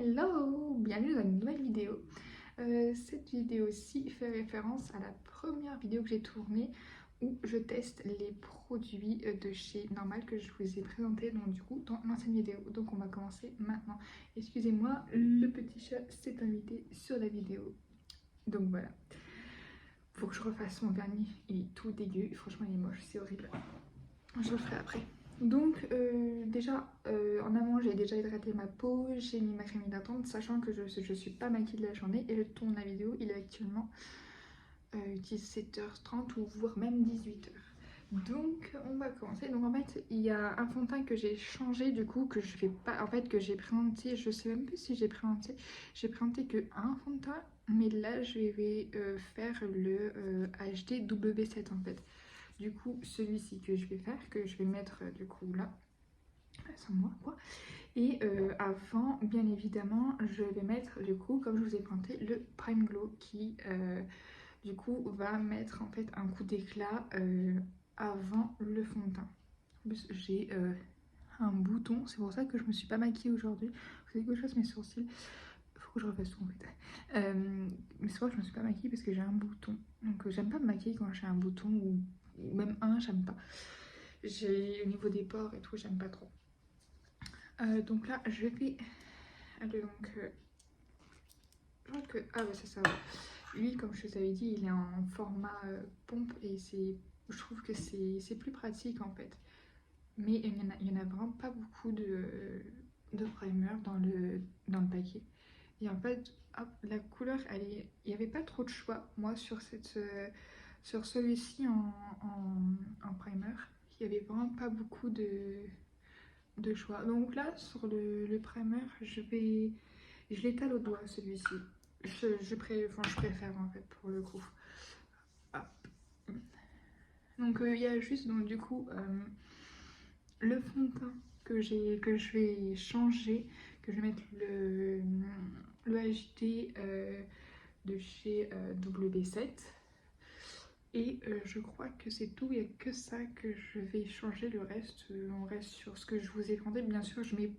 Hello, bienvenue dans une nouvelle vidéo. Cette vidéo-ci fait référence à la première vidéo que j'ai tournée où je teste les produits de chez Normal que je vous ai présenté donc du coup dans l'ancienne vidéo. Donc on va commencer maintenant. Excusez-moi, le petit chat s'est invité sur la vidéo. Donc voilà. Faut que je refasse mon vernis, il est tout dégueu, franchement il est moche, c'est horrible. Je le ferai après. Donc déjà en amont j'ai déjà hydraté ma peau, j'ai mis ma crème hydratante sachant que je suis pas maquillée de la journée et je tourne la vidéo, il est actuellement 17h30 ou voire même 18h. Donc on va commencer. Donc en fait il y a un fond de teint que j'ai changé du coup que je fais pas, en fait que j'ai présenté, je sais même plus si j'ai présenté que un fond de teint mais là je vais faire le HD W7 en fait. Du coup, celui-ci que je vais faire, que je vais mettre du coup là, sans moi quoi. Et avant, bien évidemment, je vais mettre du coup, comme je vous ai présenté, le Prime Glow qui du coup va mettre en fait un coup d'éclat avant le fond de teint. En plus, j'ai un bouton, c'est pour ça que je me suis pas maquillée aujourd'hui. Vous savez que je fasse mes sourcils. Faut que je refasse tout en fait. Mais c'est vrai que je me suis pas maquillée parce que j'ai un bouton. Donc j'aime pas me maquiller quand j'ai un bouton ou même un, j'aime pas. J'ai au niveau des pores et tout, j'aime pas trop. Donc là, je vais aller donc. Je crois que ah ouais c'est ça. Lui, comme je vous avais dit, il est en format pompe et je trouve que c'est plus pratique en fait. Mais il y en a vraiment pas beaucoup de primer dans le paquet. Et en fait, hop, la couleur, il n'y avait pas trop de choix. Moi, sur celui-ci en primer, il n'y avait vraiment pas beaucoup de choix. Donc là, sur le primer, je l'étale au doigt, celui-ci. Je préfère en fait pour le coup. Hop. Donc il y a juste donc du coup le fond de teint que je vais changer, que je vais mettre le HD de chez W7. Et je crois que c'est tout, il n'y a que ça que je vais changer, le reste, on reste sur ce que je vous ai présenté. Bien sûr, je vais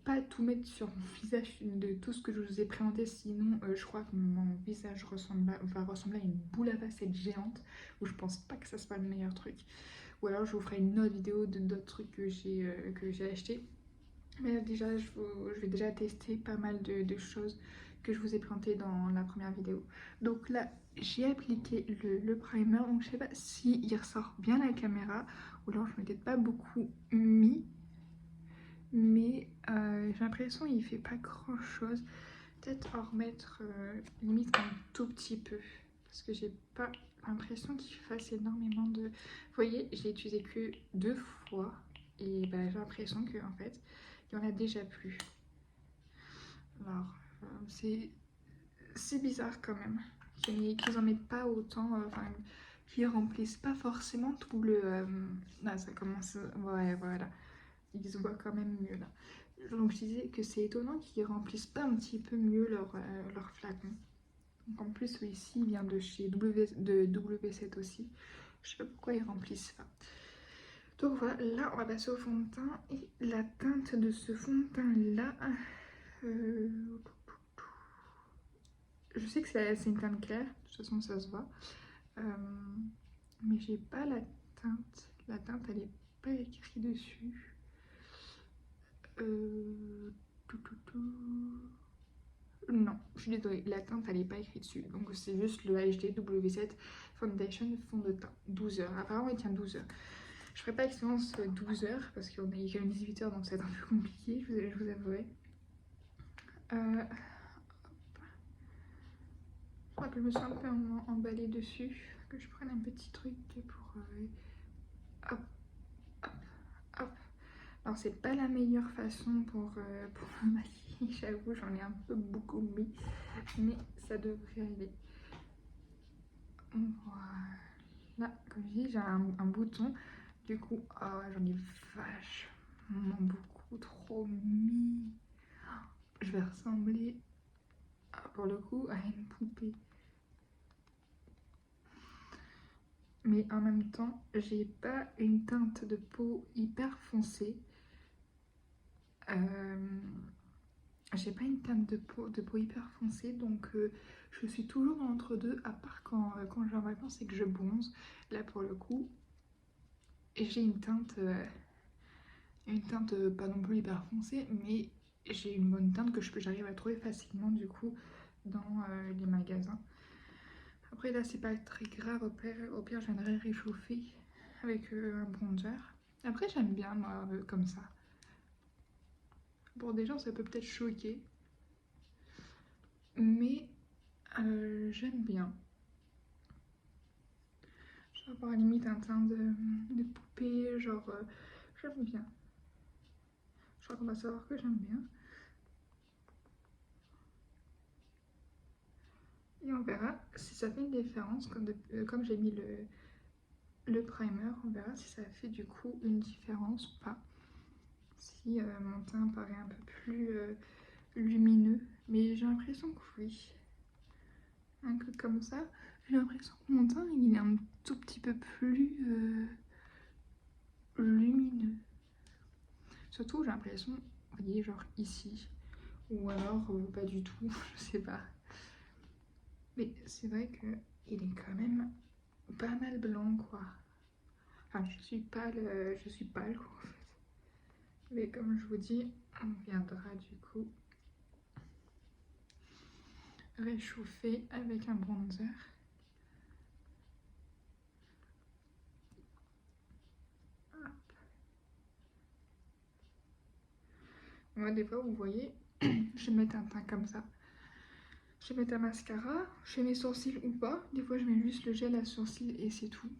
pas tout mettre sur mon visage de tout ce que je vous ai présenté, sinon je crois que mon visage va ressembler à une boule à facettes géante, où je pense pas que ça soit le meilleur truc. Ou alors je vous ferai une autre vidéo d'autres trucs que j'ai acheté. Mais déjà, je vais déjà tester pas mal de choses que je vous ai présentées dans la première vidéo. Donc là, j'ai appliqué le primer. Donc je sais pas si il ressort bien la caméra ou alors je m'étais pas beaucoup mis. Mais j'ai l'impression qu'il fait pas grand chose. Peut-être en remettre limite un tout petit peu. Parce que j'ai pas l'impression qu'il fasse énormément de... Vous voyez, je l'ai utilisé que 2 fois. Et bah, j'ai l'impression que en fait, il y en a déjà plus. Alors, c'est bizarre quand même qu'ils en mettent pas autant, enfin, qu'ils remplissent pas forcément tout le... Là, ça commence... Ouais, voilà. Ils se voient quand même mieux là. Donc je disais que c'est étonnant qu'ils remplissent pas un petit peu mieux leur flacon. Donc en plus, celui-ci vient de chez W7 aussi. Je sais pas pourquoi ils remplissent pas. Donc voilà, là on va passer au fond de teint. Et la teinte de ce fond de teint là... je sais que c'est une teinte claire, de toute façon ça se voit. Mais j'ai pas la teinte. La teinte elle est pas écrite dessus. Non, je suis désolée, la teinte elle est pas écrite dessus. Donc c'est juste le HD W7 Foundation fond de teint. 12 heures. Apparemment il tient 12 heures. Je ferai pas expérience 12 heures parce qu'on est quand même 18 heures donc c'est un peu compliqué, je vous avouerai. Je crois que je me suis un peu emballée dessus. Que je prenne un petit truc pour... hop, hop, hop. Alors c'est pas la meilleure façon pour me maquiller, j'avoue, j'en ai un peu beaucoup mis, mais ça devrait aller. Voilà, comme je dis, j'ai un bouton, du coup, oh, j'en ai vachement beaucoup trop mis. Je vais ressembler, pour le coup, à une poupée. Mais en même temps, j'ai pas une teinte de peau hyper foncée. j'ai pas une teinte de peau hyper foncée, donc je suis toujours dans l'entre-deux, à part quand je vais en vacances et que je bronze. Là pour le coup, j'ai une teinte pas non plus hyper foncée, mais j'ai une bonne teinte que j'arrive à trouver facilement du coup dans les magasins. Après là c'est pas très grave, au pire je viendrai réchauffer avec un bronzer. Après j'aime bien moi comme ça. Pour des gens ça peut peut-être choquer, mais j'aime bien. Je vais avoir limite un teint de poupée, genre j'aime bien. Je crois qu'on va savoir que j'aime bien. Et on verra si ça fait une différence, comme j'ai mis le primer, on verra si ça fait du coup une différence ou pas. Si mon teint paraît un peu plus lumineux, mais j'ai l'impression que oui. Un peu comme ça, j'ai l'impression que mon teint il est un tout petit peu plus lumineux. Surtout j'ai l'impression, vous voyez, genre ici, ou alors pas du tout, je sais pas. Mais c'est vrai que il est quand même pas mal blanc quoi. Enfin je suis pâle quoi en fait. Mais comme je vous dis, on viendra du coup réchauffer avec un bronzer. Moi des fois vous voyez, je vais mettre un teint comme ça. Je vais mettre un mascara, je fais mes sourcils ou pas. Des fois je mets juste le gel à sourcils et c'est tout.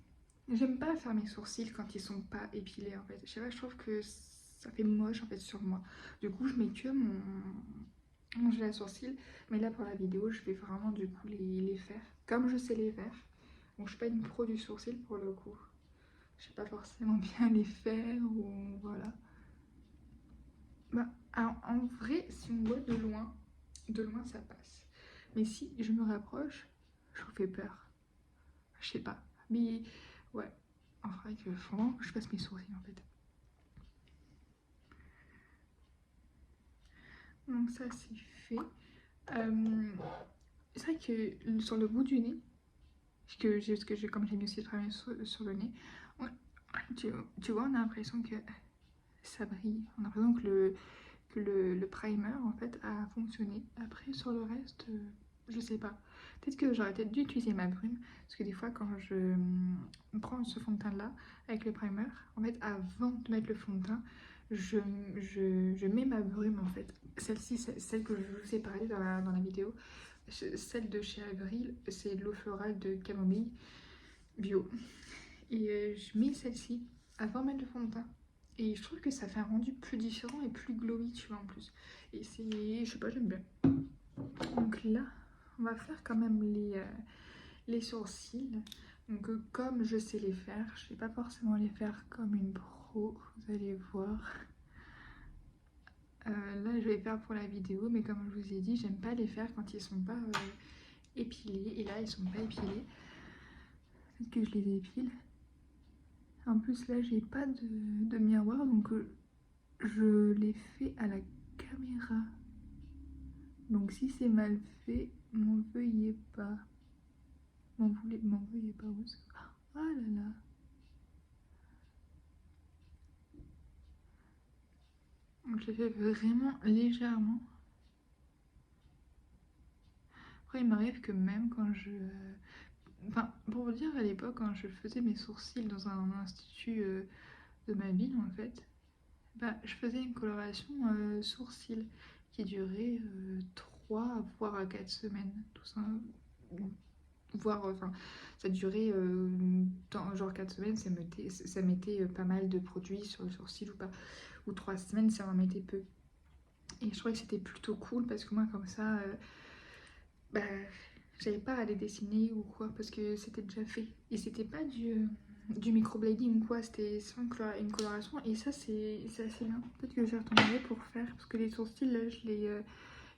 J'aime pas faire mes sourcils quand ils sont pas épilés en fait. Je sais pas, je trouve que ça fait moche en fait sur moi. Du coup je mets que mon gel à sourcils. Mais là pour la vidéo je vais vraiment du coup les faire. Comme je sais les faire. Donc je suis pas une pro du sourcil pour le coup. Je sais pas forcément bien les faire ou voilà. Bah, alors, en vrai si on voit de loin ça passe. Mais si je me rapproche, je vous fais peur. Je sais pas. Mais ouais, en vrai que vraiment je fasse mes sourcils en fait. Donc ça c'est fait. C'est vrai que sur le bout du nez, comme j'ai mis aussi le travail sur le nez, ouais, tu vois, on a l'impression que ça brille. On a l'impression que le primer en fait a fonctionné. Après sur le reste, je sais pas. Peut-être que j'aurais peut-être dû utiliser ma brume. Parce que des fois quand je prends ce fond de teint là avec le primer, en fait avant de mettre le fond de teint, je mets ma brume en fait. Celle-ci, celle que je vous ai parlé dans la vidéo. Celle de chez Avril, c'est de l'eau florale de camomille bio. Et je mets celle-ci avant de mettre le fond de teint. Et je trouve que ça fait un rendu plus différent et plus glowy, tu vois, en plus. Et c'est, je sais pas, j'aime bien. Donc là, on va faire quand même les sourcils. Donc comme je sais les faire, je vais pas forcément les faire comme une pro, vous allez voir. Là, je vais faire pour la vidéo, mais comme je vous ai dit, j'aime pas les faire quand ils sont pas épilés. Et là, ils sont pas épilés. Peut-être que je les épile. En plus, là, j'ai pas de miroir, donc je les fais à la caméra. Donc si c'est mal fait, m'en veuillez pas. M'en veuillez pas. Oh là là. Donc je les fais vraiment légèrement. Après, il m'arrive que même quand je... Enfin, pour vous dire, à l'époque, quand je faisais mes sourcils dans un institut de ma ville, en fait, bah, je faisais une coloration sourcils qui durait 3 voire 4 semaines, tout ça. Voire, enfin, ça durait genre 4 semaines, ça mettait pas mal de produits sur le sourcil ou pas. Ou 3 semaines, ça en mettait peu. Et je trouvais que c'était plutôt cool parce que moi, comme ça, bah, j'avais pas à les dessiner ou quoi parce que c'était déjà fait. Et c'était pas du microblading ou quoi, c'était sans une coloration. Et ça, c'est assez bien. Peut-être que je retournerai pour faire parce que les sourcils, là, je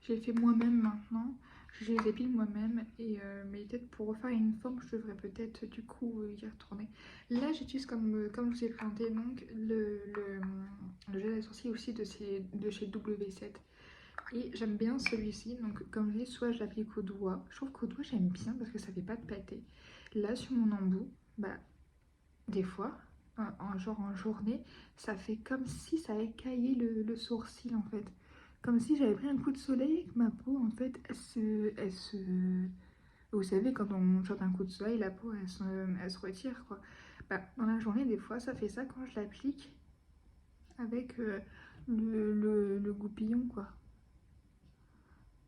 les fais moi-même maintenant. Je les épile moi-même. Mais peut-être pour refaire une forme, je devrais peut-être du coup y retourner. Là, j'utilise comme je vous ai présenté donc le gel à sourcils aussi de chez W7. Et j'aime bien celui-ci, donc comme je dis, soit je l'applique au doigt. Je trouve qu'au doigt j'aime bien parce que ça fait pas de pâté. Là sur mon embout, bah des fois, genre en journée, ça fait comme si ça écaillait le sourcil en fait. Comme si j'avais pris un coup de soleil et que ma peau en fait, elle se... Vous savez, quand on jette un coup de soleil, la peau elle se retire quoi. Bah, dans la journée, des fois, ça fait ça quand je l'applique avec le goupillon quoi.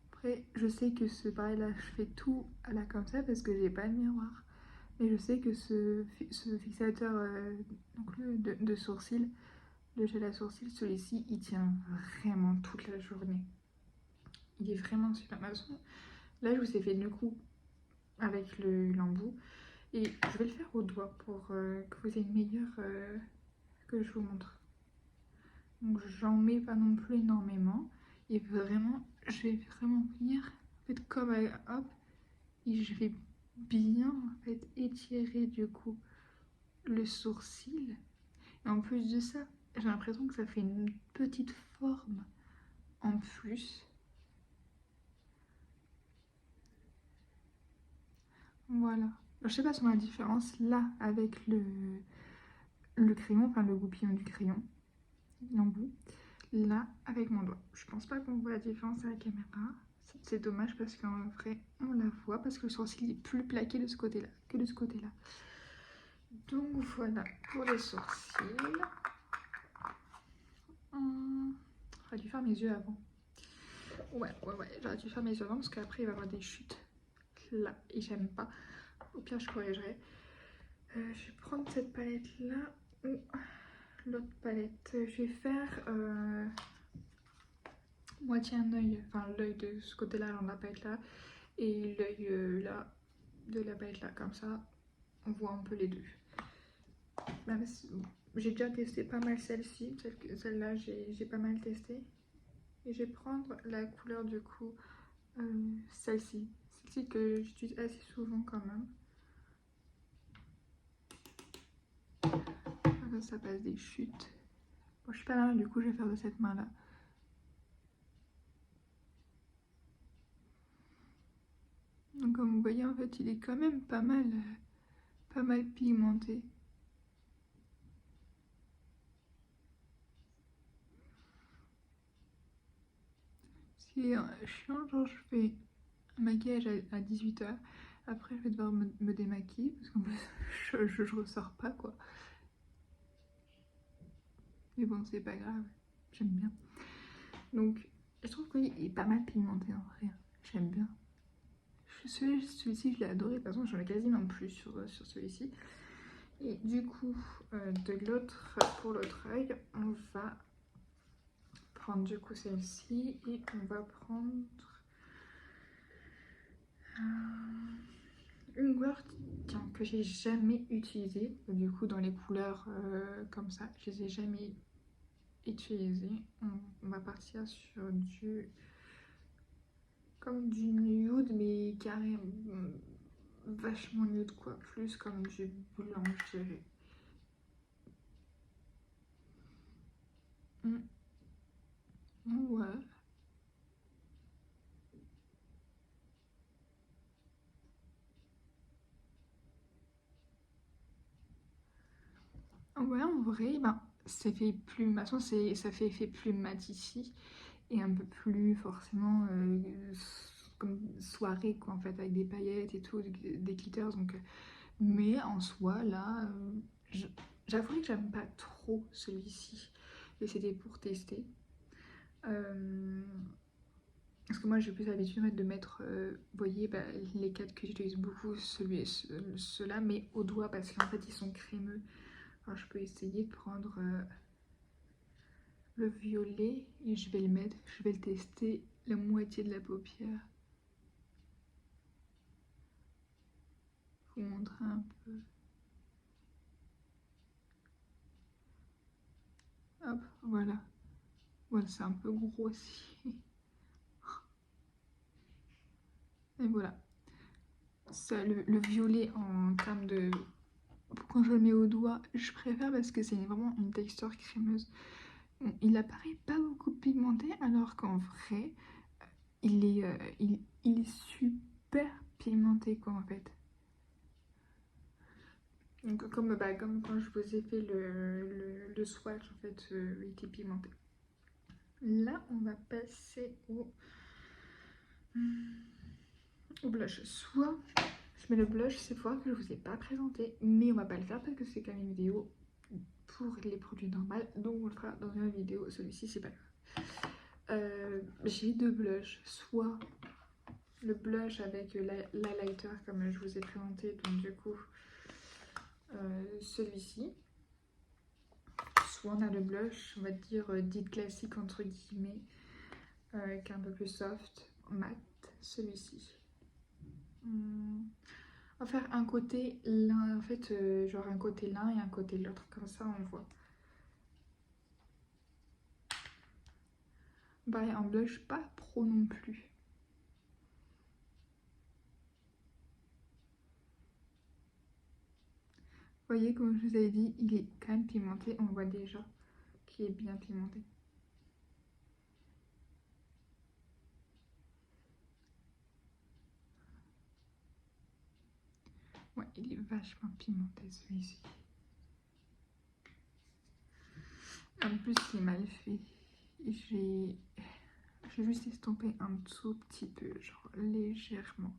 Après, je sais que ce pareil là, je fais tout à la comme ça parce que j'ai pas de miroir. Mais je sais que ce fixateur donc de sourcils, le gel à sourcils, celui-ci, il tient vraiment toute la journée. Il est vraiment super. De toute façon, là, je vous ai fait le coup avec l'embout. Et je vais le faire au doigt pour que vous ayez une meilleure que je vous montre. Donc, j'en mets pas non plus énormément. Et vraiment, je vais vraiment venir, en fait, comme hop, et je vais bien, en fait, étirer du coup le sourcil. Et en plus de ça, j'ai l'impression que ça fait une petite forme en plus. Voilà. Je sais pas si on a la différence là avec le crayon, enfin le goupillon du crayon, l'embout. Là avec mon doigt. Je pense pas qu'on voit la différence à la caméra. C'est dommage parce qu'en vrai on la voit parce que le sourcil est plus plaqué de ce côté-là que de ce côté-là. Donc voilà pour les sourcils. J'aurais dû faire mes yeux avant. Ouais, j'aurais dû faire mes yeux avant parce qu'après il va y avoir des chutes là et j'aime pas. Au pire je corrigerai. Je vais prendre cette palette là ou l'autre palette. Je vais faire moitié un œil, enfin l'œil de ce côté là dans la palette là et l'œil là de la palette là, comme ça on voit un peu les deux. Même si, bon, j'ai déjà testé pas mal celle-ci, celle-là j'ai pas mal testé. Et je vais prendre la couleur du coup, celle-ci que j'utilise assez souvent quand même. Là, ça passe des chutes. Bon, je suis pas là, du coup je vais faire de cette main là. Donc comme vous voyez en fait il est quand même pas mal pigmenté. Ce qui est chiant, genre je fais un maquillage à 18h, après je vais devoir me démaquiller parce qu'en plus je ressors pas quoi. Mais bon c'est pas grave, j'aime bien. Donc je trouve qu'il est pas mal pigmenté en vrai, j'aime bien. Celui-ci je l'ai adoré, de toute façon j'en ai quasiment plus sur celui-ci. Et du coup de l'autre, pour l'autre œil, on va prendre du coup celle-ci et on va prendre une couleur que j'ai jamais utilisée. Du coup dans les couleurs comme ça, je les ai jamais utilisées. On va partir sur du comme du nude mais carré vachement nude quoi, plus comme du blanc je dirais. Ouais. Ouais, en vrai, ben, ça fait plus, maintenant ça fait effet plus mat ici et un peu plus forcément comme soirée quoi en fait avec des paillettes et tout, des glitters donc. Mais en soi là, j'avoue que j'aime pas trop celui-ci et c'était pour tester. Parce que moi j'ai plus l'habitude de mettre, vous voyez, bah, les quatre que j'utilise beaucoup, ceux-là, mais au doigt parce qu'en fait ils sont crémeux. Alors je peux essayer de prendre le violet et je vais le mettre, je vais le tester la moitié de la paupière. Vous montrer un peu. Hop, voilà. Voilà, c'est un peu gros aussi. Et voilà. Ça, le violet en termes de... Quand je le mets au doigt, je préfère parce que c'est vraiment une texture crémeuse. Bon, il apparaît pas beaucoup pigmenté, alors qu'en vrai, il est super pigmenté, quoi, en fait. Donc, comme quand je vous ai fait le swatch, en fait, il était pigmenté. Là, on va passer au blush. Soit je mets le blush Sephora que je vous ai pas présenté, mais on va pas le faire parce que c'est quand même une vidéo pour les produits normaux, donc on le fera dans une vidéo. Celui-ci, c'est pas grave. J'ai deux blushs, soit le blush avec l'highlighter comme je vous ai présenté, donc du coup celui-ci, soit on a le blush, on va dire dit classique entre guillemets, qui est un peu plus soft, mat, celui-ci. On va faire un côté l'un, en fait, genre un côté l'un et un côté l'autre, comme ça on voit. Pareil, un blush pas trop non plus. Vous voyez, comme je vous avais dit, il est quand même pimenté. On voit déjà qu'il est bien pimenté. Ouais, il est vachement pimenté celui-ci. En plus, il est mal fait. J'ai juste estompé un tout petit peu, genre légèrement.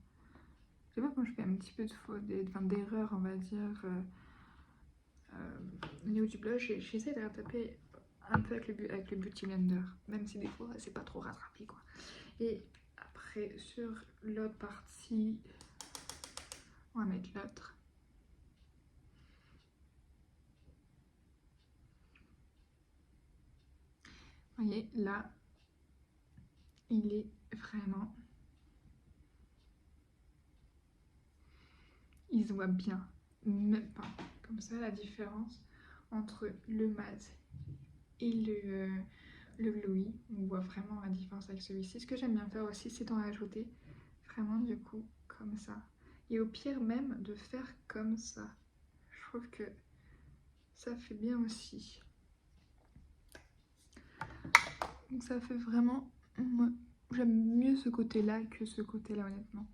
Je sais pas quand je fais un petit peu de faute, d'erreur, on va dire, au niveau du blush, j'essaie de rattraper un peu avec le Beauty Blender, même si des fois c'est pas trop rattrapé, quoi. Et après, sur l'autre partie, on va mettre l'autre. Vous voyez, là, il est vraiment... Il se voit bien, même pas. Comme ça, la différence entre le mat et le glowy, on voit vraiment la différence avec celui-ci. Ce que j'aime bien faire aussi, c'est d'en rajouter vraiment du coup comme ça. Et au pire même de faire comme ça. Je trouve que ça fait bien aussi. Donc ça fait vraiment... J'aime mieux ce côté-là que ce côté-là, honnêtement.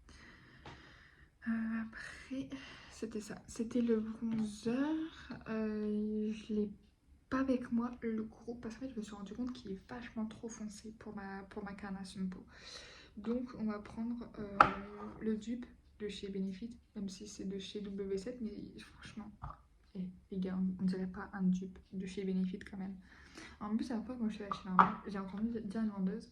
Après, c'était ça. C'était le bronzer. Je l'ai pas avec moi, le gros, parce que je me suis rendu compte qu'il est vachement trop foncé pour ma carnation de peau. Donc, on va prendre le dupe de chez Benefit, même si c'est de chez W7, mais franchement, les gars, on dirait pas un dupe de chez Benefit quand même. En plus, à la fois, quand je suis allée chez Normal, j'ai entendu dire une vendeuse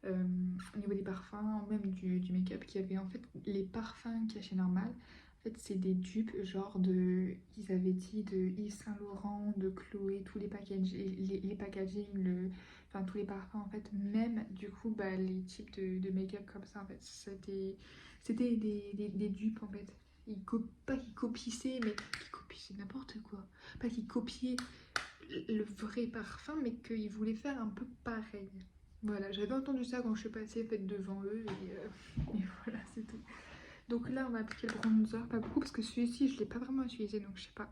au niveau des parfums, même du make-up, qui avait en fait les parfums qu'il y a chez Normal. En fait, c'est des dupes, genre de, ils avaient dit de Yves Saint Laurent, de Chloé, tous les packaging, enfin tous les parfums en fait, même du coup, bah, les types de make-up comme ça en fait, c'était des dupes en fait. Pas qu'ils copiaient, mais qu'ils copiaient n'importe quoi. Pas qu'ils copiaient le vrai parfum, mais qu'ils voulaient faire un peu pareil. Voilà, j'avais entendu ça quand je suis passée en fait, devant eux, et voilà, c'est tout. Donc là, on va appliquer le bronzer, pas beaucoup, parce que celui-ci, je ne l'ai pas vraiment utilisé, donc je sais pas.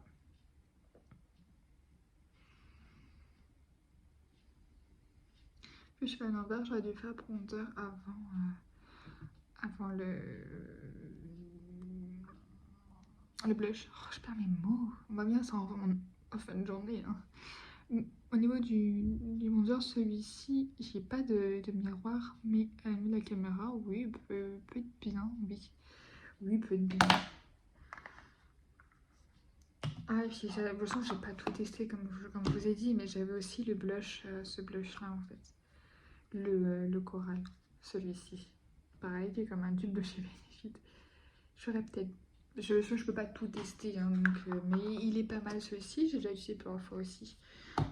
Je suis à l'envers, j'aurais dû faire bronzer avant le blush. Oh, je perds mes mots. On va bien s'en rendre en fin de journée. Hein. Au niveau du bronzer, celui-ci, j'ai pas de miroir, mais la caméra, oui, peut être bien, oui. Oui, peut être bien. Ah, et puis de toute façon, j'ai pas tout testé comme je vous ai dit, mais j'avais aussi le blush, ce blush-là en fait. Le coral, celui-ci. Pareil, qui est comme un dupe de chez Benefit. J'aurais peut-être... Je peux pas tout tester, hein, donc, mais il est pas mal celui-ci. J'ai déjà utilisé plusieurs fois aussi,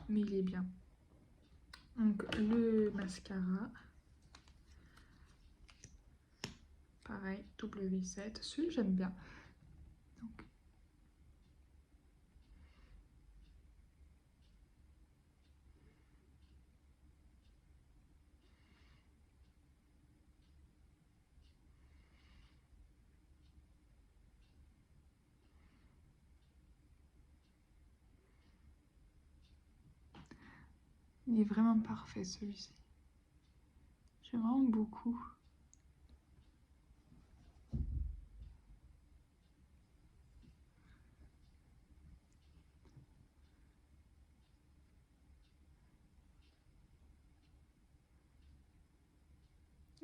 mais il est bien. Donc le mascara. Pareil, W7. Celui j'aime bien. Donc, Il est vraiment parfait celui-ci. J'aime vraiment beaucoup.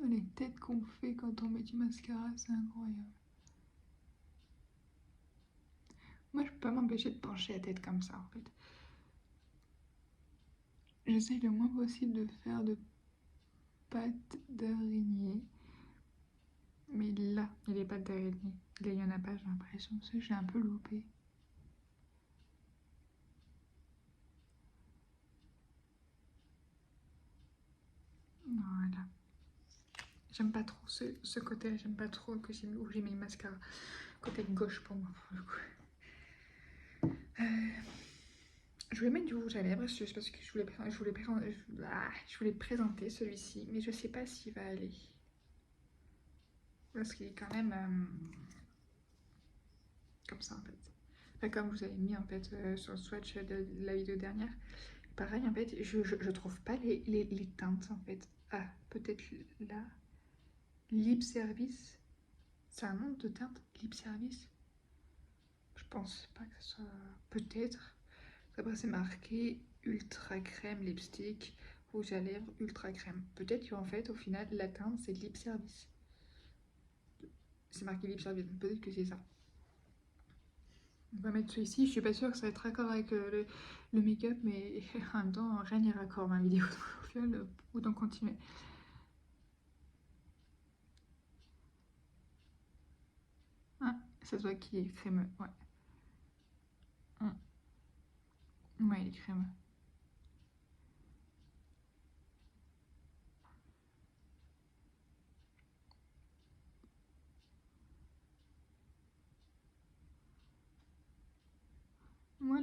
Les têtes qu'on fait quand on met du mascara, c'est incroyable. Moi, je peux pas m'empêcher de pencher la tête comme ça, en fait. J'essaye le moins possible de faire de pattes d'araignée. Mais là, il n'y a pas d'araignée. Là, il n'y en a pas, j'ai l'impression. Parce que j'ai un peu loupé. Voilà. J'aime pas trop ce côté, j'aime pas trop que où j'ai mis le mascara. Côté gauche pour moi, pour le coup. Je voulais mettre du rouge à lèvres, c'est parce que je voulais présenter celui-ci, mais je sais pas s'il va aller. Parce qu'il est quand même comme ça en fait. Enfin, comme vous avez mis en fait sur le swatch de la vidéo dernière. Pareil en fait, je trouve pas les teintes en fait. Ah, peut-être là. Lip Service. C'est un nom de teinte, Lip Service. Je pense pas que ce soit... Peut-être. Après c'est marqué Ultra Crème Lipstick, rouge à lèvres, Ultra Crème. Peut-être qu'en fait au final la teinte c'est Lip Service. C'est marqué Lip Service, peut-être que c'est ça. On va mettre celui-ci, je suis pas sûre que ça va être raccord avec le make-up, mais en même temps rien n'est raccord dans la vidéo, donc au final autant continuer. Ah, ça se voit qu'il est crémeux, ouais. Ouais, il est crémeux. Moi,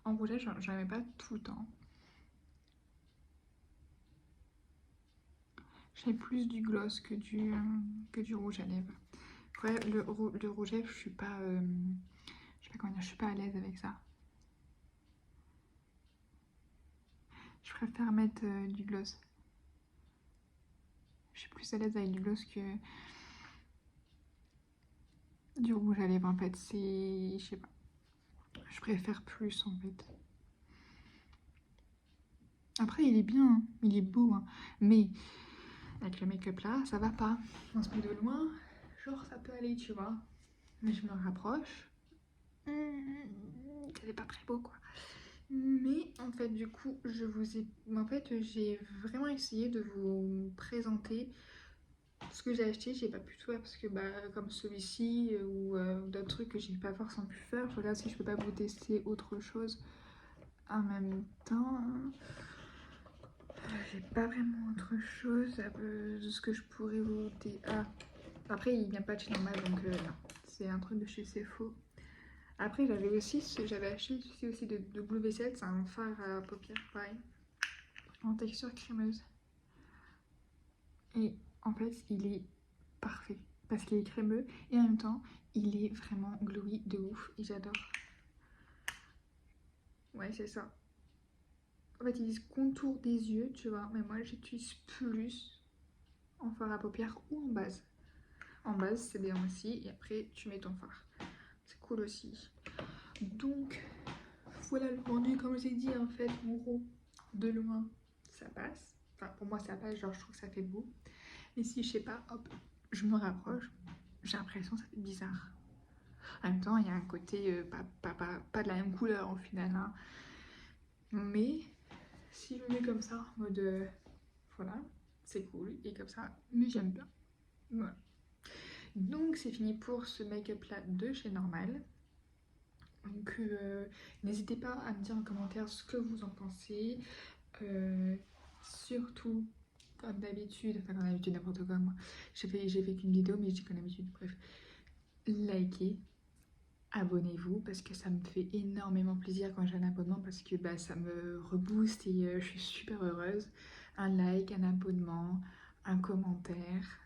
en rouge, j'en mets pas tout le temps. J'ai plus du gloss que du rouge à lèvres. Après, le rouge à lèvres, je sais pas comment dire, je suis pas à l'aise avec ça. Je préfère mettre du gloss. Je suis plus à l'aise avec du gloss que du rouge à lèvres en fait. Je sais pas. Je préfère plus en fait. Après, il est bien, hein. Il est beau, hein. Mais avec le make-up là, ça va pas. On se met de loin, genre ça peut aller, tu vois. Mais je me rapproche. Ça n'est pas très beau quoi. Mais en fait du coup j'ai vraiment essayé de vous présenter ce que j'ai acheté. J'ai pas pu tout faire parce que comme celui-ci ou d'autres trucs que j'ai pas forcément pu faire. Je regarde si je peux pas vous tester autre chose en même temps. J'ai pas vraiment autre chose de ce que je pourrais vous tester. Ah, après il vient pas de chez Normal donc non, c'est un truc de chez Sephora. Après, j'avais acheté celui aussi de W7, c'est un fard à paupières, pareil, en texture crémeuse. Et en fait, il est parfait, parce qu'il est crémeux, et en même temps, il est vraiment glowy de ouf, et j'adore. Ouais, c'est ça. En fait, ils disent contour des yeux, tu vois, mais moi, j'utilise plus en fard à paupières ou en base. En base, c'est bien aussi, et après, tu mets ton fard. C'est cool aussi. Donc, voilà le rendu, comme je vous ai dit, en fait, en gros, de loin, ça passe. Enfin, pour moi, ça passe, genre, je trouve que ça fait beau. Et si, je sais pas, hop, je me rapproche, j'ai l'impression que ça fait bizarre. En même temps, il y a un côté pas de la même couleur, au final, hein. Mais, si je le mets comme ça, en mode, voilà, c'est cool, et comme ça, mais j'aime bien. Voilà. Donc, c'est fini pour ce make-up là de chez Normal. Donc n'hésitez pas à me dire en commentaire ce que vous en pensez. Surtout, comme d'habitude, enfin comme d'habitude n'importe quoi moi, j'ai fait qu'une vidéo mais je dis comme d'habitude, bref. Likez, abonnez-vous parce que ça me fait énormément plaisir quand j'ai un abonnement parce que ça me rebooste et je suis super heureuse. Un like, un abonnement, un commentaire.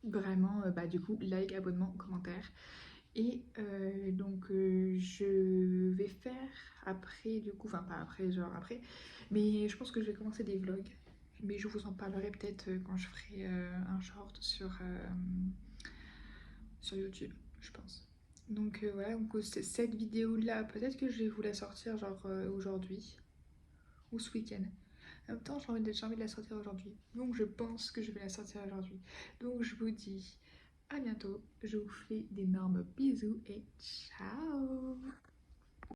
Vraiment, du coup, like, abonnement, commentaire. Et je vais faire après du coup, enfin pas après, genre après, mais je pense que je vais commencer des vlogs. Mais je vous en parlerai peut-être quand je ferai un short sur YouTube, je pense. Donc voilà, donc, cette vidéo-là, peut-être que je vais vous la sortir genre aujourd'hui ou ce week-end. En même temps, j'ai envie de la sortir aujourd'hui. Donc je pense que je vais la sortir aujourd'hui. Donc je vous dis à bientôt. Je vous fais d'énormes bisous et ciao!